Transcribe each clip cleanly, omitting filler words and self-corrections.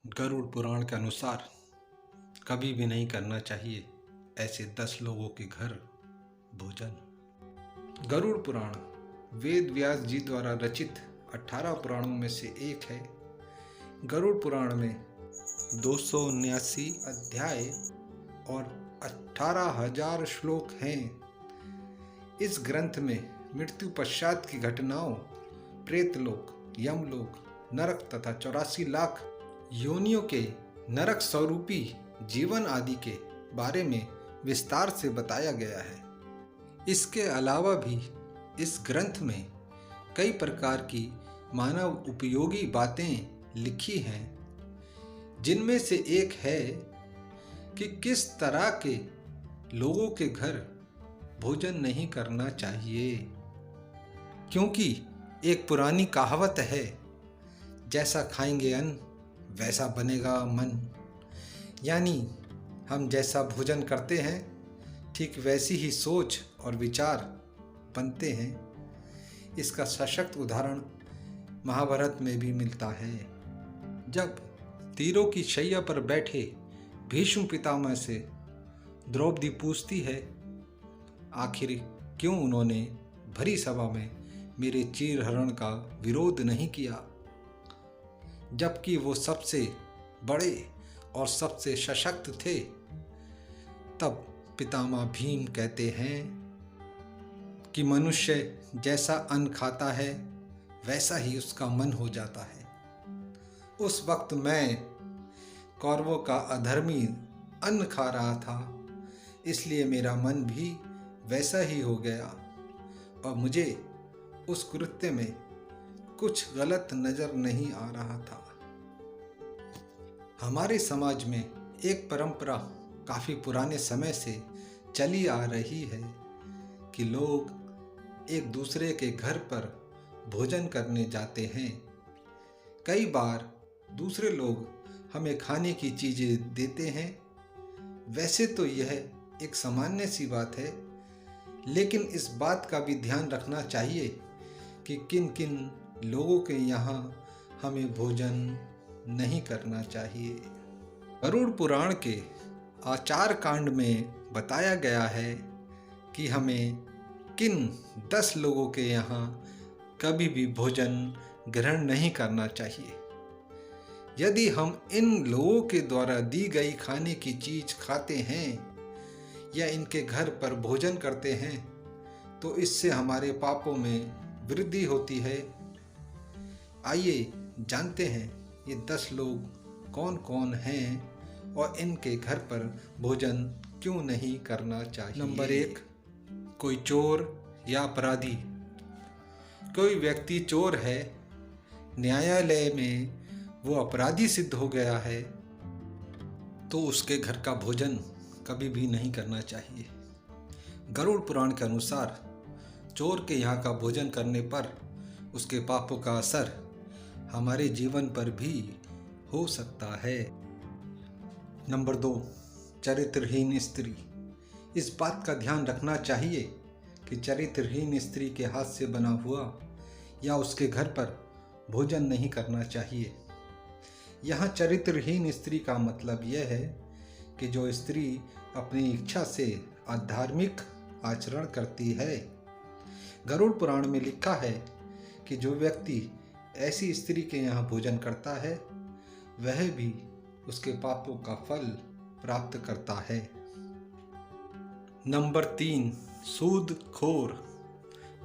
गरुड़ पुराण के अनुसार कभी भी नहीं करना चाहिए ऐसे 10 लोगों के घर भोजन। गरुड़ पुराण वेद व्यास जी द्वारा रचित 18 पुराणों में से एक है। गरुड़ पुराण में 279 अध्याय और 18,000 श्लोक हैं। इस ग्रंथ में मृत्यु पश्चात की घटनाओं, प्रेतलोक, यमलोक, नरक तथा 84 लाख योनियों के नरक स्वरूपी जीवन आदि के बारे में विस्तार से बताया गया है। इसके अलावा भी इस ग्रंथ में कई प्रकार की मानव उपयोगी बातें लिखी हैं, जिनमें से एक है कि किस तरह के लोगों के घर भोजन नहीं करना चाहिए। क्योंकि एक पुरानी कहावत है, जैसा खाएंगे अन्न वैसा बनेगा मन। यानी हम जैसा भोजन करते हैं ठीक वैसी ही सोच और विचार बनते हैं। इसका सशक्त उदाहरण महाभारत में भी मिलता है। जब तीरों की शैया पर बैठे भीष्म पितामह से द्रौपदी पूछती है, आखिर क्यों उन्होंने भरी सभा में मेरे चीरहरण का विरोध नहीं किया, जबकि वो सबसे बड़े और सबसे सशक्त थे। तब पितामह भीम कहते हैं कि मनुष्य जैसा अन्न खाता है वैसा ही उसका मन हो जाता है। उस वक्त मैं कौरवों का अधर्मी अन्न खा रहा था, इसलिए मेरा मन भी वैसा ही हो गया और मुझे उस कृत्य में कुछ गलत नजर नहीं आ रहा था। हमारे समाज में एक परंपरा काफ़ी पुराने समय से चली आ रही है कि लोग एक दूसरे के घर पर भोजन करने जाते हैं। कई बार दूसरे लोग हमें खाने की चीज़ें देते हैं। वैसे तो यह एक सामान्य सी बात है, लेकिन इस बात का भी ध्यान रखना चाहिए कि किन किन लोगों के यहाँ हमें भोजन नहीं करना चाहिए। गरुड़ पुराण के आचार कांड में बताया गया है कि हमें किन 10 लोगों के यहाँ कभी भी भोजन ग्रहण नहीं करना चाहिए। यदि हम इन लोगों के द्वारा दी गई खाने की चीज़ खाते हैं या इनके घर पर भोजन करते हैं तो इससे हमारे पापों में वृद्धि होती है। आइए जानते हैं ये 10 लोग कौन कौन हैं और इनके घर पर भोजन क्यों नहीं करना चाहिए। नंबर 1, कोई चोर या अपराधी। कोई व्यक्ति चोर है, न्यायालय में वो अपराधी सिद्ध हो गया है, तो उसके घर का भोजन कभी भी नहीं करना चाहिए। गरुड़ पुराण के अनुसार चोर के यहाँ का भोजन करने पर उसके पापों का असर हमारे जीवन पर भी हो सकता है। नंबर 2, चरित्रहीन स्त्री। इस बात का ध्यान रखना चाहिए कि चरित्रहीन स्त्री के हाथ से बना हुआ या उसके घर पर भोजन नहीं करना चाहिए। यहाँ चरित्रहीन स्त्री का मतलब यह है कि जो स्त्री अपनी इच्छा से अधार्मिक आचरण करती है। गरुड़ पुराण में लिखा है कि जो व्यक्ति ऐसी स्त्री के यहाँ भोजन करता है वह भी उसके पापों का फल प्राप्त करता है। नंबर 3, सूदखोर।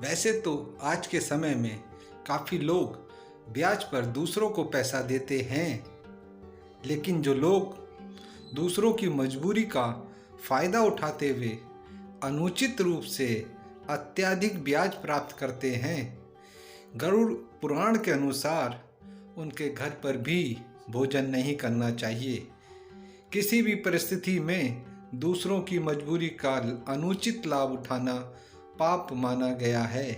वैसे तो आज के समय में काफ़ी लोग ब्याज पर दूसरों को पैसा देते हैं, लेकिन जो लोग दूसरों की मजबूरी का फ़ायदा उठाते हुए अनुचित रूप से अत्यधिक ब्याज प्राप्त करते हैं, गरुड़ पुराण के अनुसार उनके घर पर भी भोजन नहीं करना चाहिए। किसी भी परिस्थिति में दूसरों की मजबूरी का अनुचित लाभ उठाना पाप माना गया है।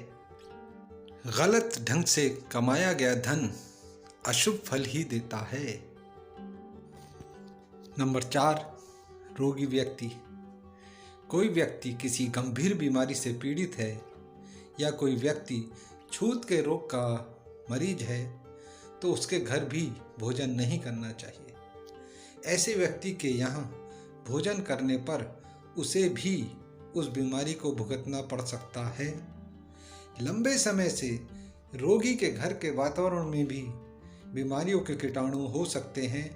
गलत ढंग से कमाया गया धन अशुभ फल ही देता है। नंबर 4, रोगी व्यक्ति। कोई व्यक्ति किसी गंभीर बीमारी से पीड़ित है या कोई व्यक्ति छूत के रोग का मरीज है तो उसके घर भी भोजन नहीं करना चाहिए। ऐसे व्यक्ति के यहाँ भोजन करने पर उसे भी उस बीमारी को भुगतना पड़ सकता है। लंबे समय से रोगी के घर के वातावरण में भी बीमारियों के कीटाणु हो सकते हैं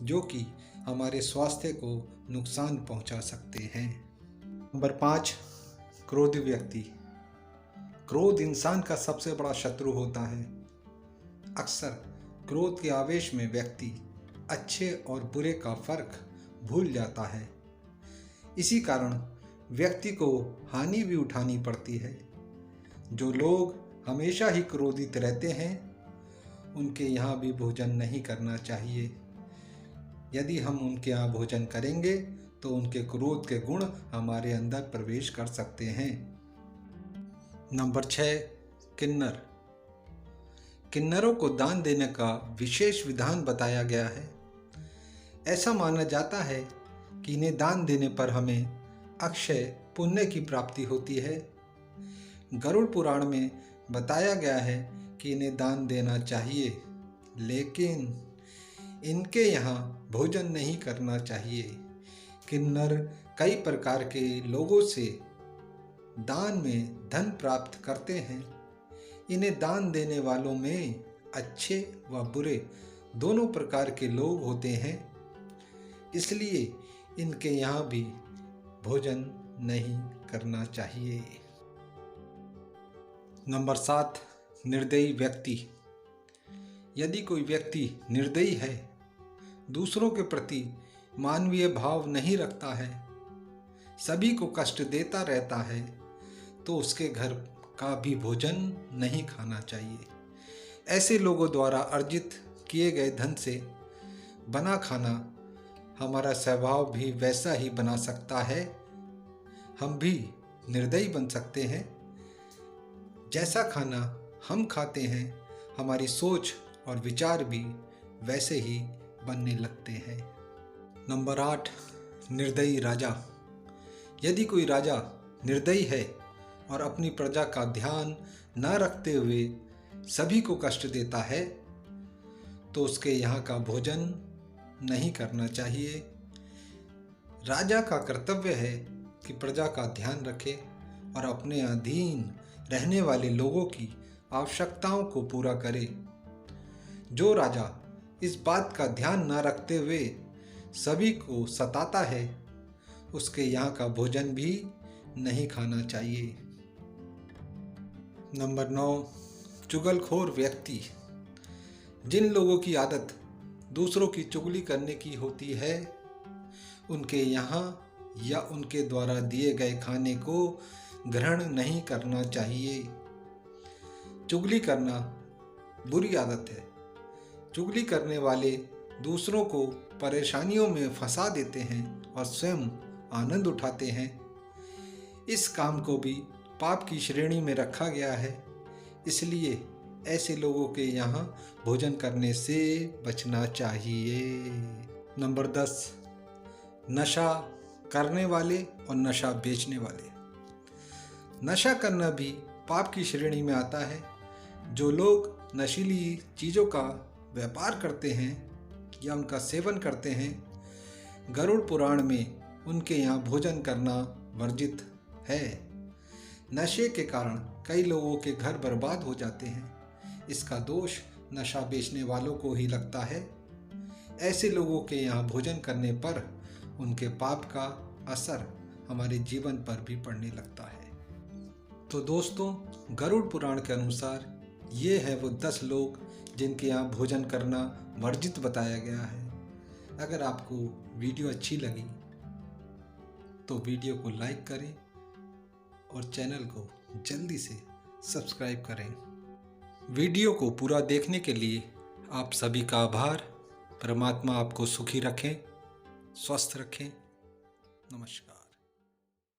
जो कि हमारे स्वास्थ्य को नुकसान पहुंचा सकते हैं। नंबर 5, क्रोधी व्यक्ति। क्रोध इंसान का सबसे बड़ा शत्रु होता है। अक्सर क्रोध के आवेश में व्यक्ति अच्छे और बुरे का फर्क भूल जाता है। इसी कारण व्यक्ति को हानि भी उठानी पड़ती है। जो लोग हमेशा ही क्रोधित रहते हैं उनके यहाँ भी भोजन नहीं करना चाहिए। यदि हम उनके यहाँ भोजन करेंगे तो उनके क्रोध के गुण हमारे अंदर प्रवेश कर सकते हैं। नंबर 6, किन्नर। किन्नरों को दान देने का विशेष विधान बताया गया है। ऐसा माना जाता है कि इन्हें दान देने पर हमें अक्षय पुण्य की प्राप्ति होती है। गरुड़ पुराण में बताया गया है कि इन्हें दान देना चाहिए, लेकिन इनके यहाँ भोजन नहीं करना चाहिए। किन्नर कई प्रकार के लोगों से दान में धन प्राप्त करते हैं। इन्हें दान देने वालों में अच्छे व बुरे दोनों प्रकार के लोग होते हैं, इसलिए इनके यहाँ भी भोजन नहीं करना चाहिए। नंबर 7, निर्दयी व्यक्ति। यदि कोई व्यक्ति निर्दयी है, दूसरों के प्रति मानवीय भाव नहीं रखता है, सभी को कष्ट देता रहता है, तो उसके घर का भी भोजन नहीं खाना चाहिए। ऐसे लोगों द्वारा अर्जित किए गए धन से बना खाना हमारा स्वभाव भी वैसा ही बना सकता है। हम भी निर्दयी बन सकते हैं। जैसा खाना हम खाते हैं, हमारी सोच और विचार भी वैसे ही बनने लगते हैं। नंबर 8, निर्दयी राजा। यदि कोई राजा निर्दयी है और अपनी प्रजा का ध्यान न रखते हुए सभी को कष्ट देता है, तो उसके यहाँ का भोजन नहीं करना चाहिए। राजा का कर्तव्य है कि प्रजा का ध्यान रखे और अपने अधीन रहने वाले लोगों की आवश्यकताओं को पूरा करे। जो राजा इस बात का ध्यान न रखते हुए सभी को सताता है, उसके यहाँ का भोजन भी नहीं खाना चाहिए। नंबर 9, चुगलखोर व्यक्ति। जिन लोगों की आदत दूसरों की चुगली करने की होती है, उनके यहाँ या उनके द्वारा दिए गए खाने को ग्रहण नहीं करना चाहिए। चुगली करना बुरी आदत है। चुगली करने वाले दूसरों को परेशानियों में फंसा देते हैं और स्वयं आनंद उठाते हैं। इस काम को भी पाप की श्रेणी में रखा गया है, इसलिए ऐसे लोगों के यहाँ भोजन करने से बचना चाहिए। नंबर 10, नशा करने वाले और नशा बेचने वाले। नशा करना भी पाप की श्रेणी में आता है। जो लोग नशीली चीज़ों का व्यापार करते हैं या उनका सेवन करते हैं, गरुड़ पुराण में उनके यहाँ भोजन करना वर्जित है। नशे के कारण कई लोगों के घर बर्बाद हो जाते हैं। इसका दोष नशा बेचने वालों को ही लगता है। ऐसे लोगों के यहाँ भोजन करने पर उनके पाप का असर हमारे जीवन पर भी पड़ने लगता है। तो दोस्तों, गरुड़ पुराण के अनुसार ये है वो 10 लोग जिनके यहाँ भोजन करना वर्जित बताया गया है। अगर आपको वीडियो अच्छी लगी तो वीडियो को लाइक करें और चैनल को जल्दी से सब्सक्राइब करें। वीडियो को पूरा देखने के लिए आप सभी का आभार। परमात्मा आपको सुखी रखें, स्वस्थ रखें। नमस्कार।